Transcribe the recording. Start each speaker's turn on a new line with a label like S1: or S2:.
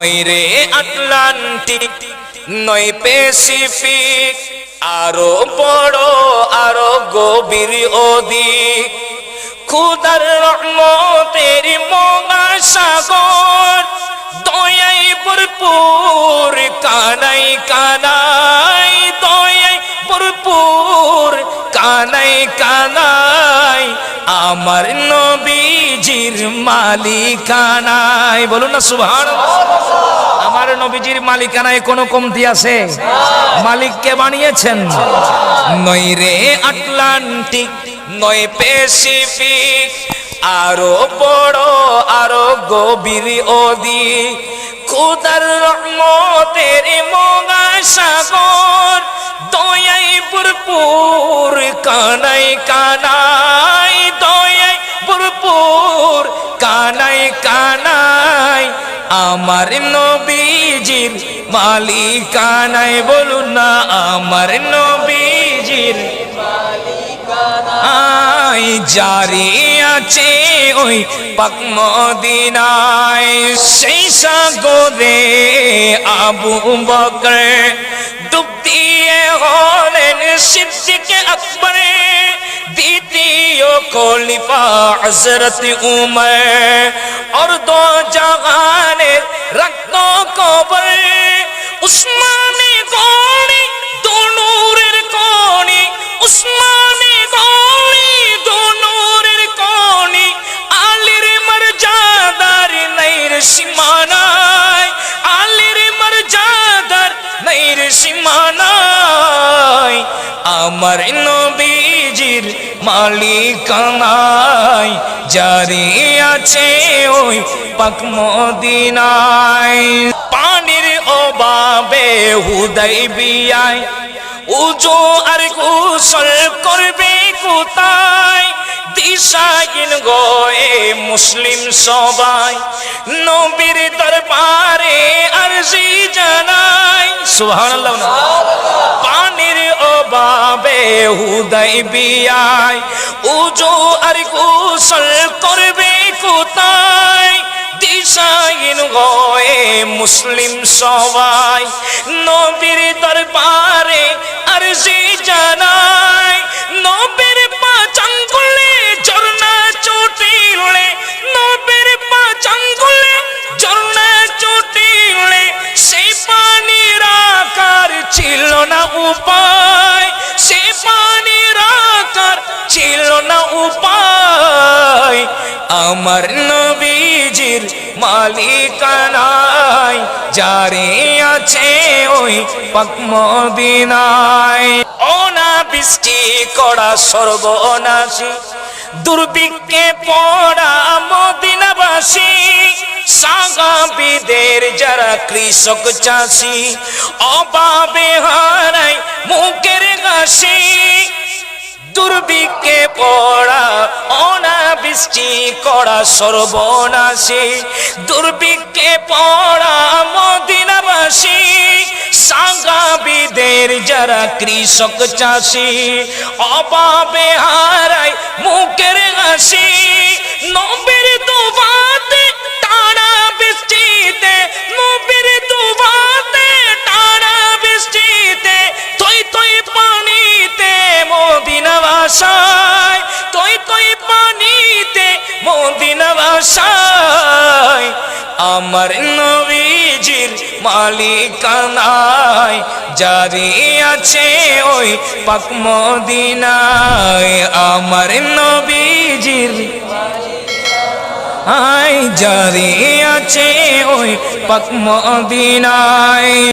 S1: রে আটলান্টিক নয় প্যাসিফিক, আরো বড় আরো গভীর অধিক, খুদার রহমতের মহাসাগর, দয়ায় ভরপুর কানাই কানাই, দয়ায় ভরপুর কানাই কানাই, আমার নবীজির মালিকানায়। বলুন না সুবহানাল্লাহ। আমার নবীজির মালিকানায় কোনো কমতি আছে? মালিককে বানিয়েছেন। নয় রে আটলান্টিক নয় প্যাসিফিক, আরো বড় আরো গভীর অধিক, খুদার রহমতের মহাসাগর, দয়ায় ভরপুর কানাই কানাই, দয়ায় ভরপুর কানাই কানাই, আমার নবীজির মালিকানায়। বলুন না আমার নবীজির মালিকানায়, জারি আছে ওই পাক মদিনায়, সেই সাগরে আবু বকর ডুব দিয়ে হলেন সিদ্দিক আকবর, দ্বিতীয় খলিফা হযরত উমর, অর্ধ জাহানের রত্ন কবর, উসমানে গনি দু নূরের কনি, উসমানে গনি দু নূরের কনি, আলীর মর্যাদার নৈর সীমানায়, আলীর মর্যাদার নৈর সীমানায়, আমার নবীজির মালিকানায়, জারি আছে ওই পাক মদিনায়। পানির অভাবে হুদাইবিয়ায় উযু আর গোসল করবে কোথায়, দিশাহীন গয়ে মুসলিম সবাই, নবীর দরবারে আরজি জানাই। সুবহানাল্লাহ। পানির অভাবে হুদাইবিয়ায় উযু আর গোসল করবে কোথায়, দিশাহীন গয়ে মুসলিম সবাই, নবীর দরবারে আরজি জানাই। নবীর পাঁচ আঙ্গুলে ঝরনা চটিলে, নবীর পাঁচ আঙ্গুলে ঝরনা চটিলে, সেই পানি রাখার ছিল না উপায়, সেই পানি রাখার ছিল না উপায়, আমার নবীজির মালিকানায়, জারি আছে ওই পাক মদিনায়। অনাবৃষ্টি করা সর্বনাশী, দুর্ভিক্ষে পড়া মদিনাবাসী, সাহাবীদের যারা কৃষক চাষী, অভাবে হারায় মুখের হাসি, দুর্ভিক্ষে পড়া অনাবৃষ্টি করা সর্বনাশী, দুর্ভিক্ষে পড়া মদিনাবাসী, সাহাবীদের যারা কৃষক চাষী, অভাবে হারায় মুখের হাসি, নবীর দুবাতে টানা বৃষ্টিতে, নবীর দুবাতে টানা বৃষ্টিতে, থই থই পানিতে মদিনা ভাষায়, থই থই পানিতে মদিনা ভাষায়, আমার নবীজির মালিকানায়, জারি আছে ওই পাক মদিনায়, আমার নবীজির মালিকানায়, জারি আছে ওই পাক মদিনায়।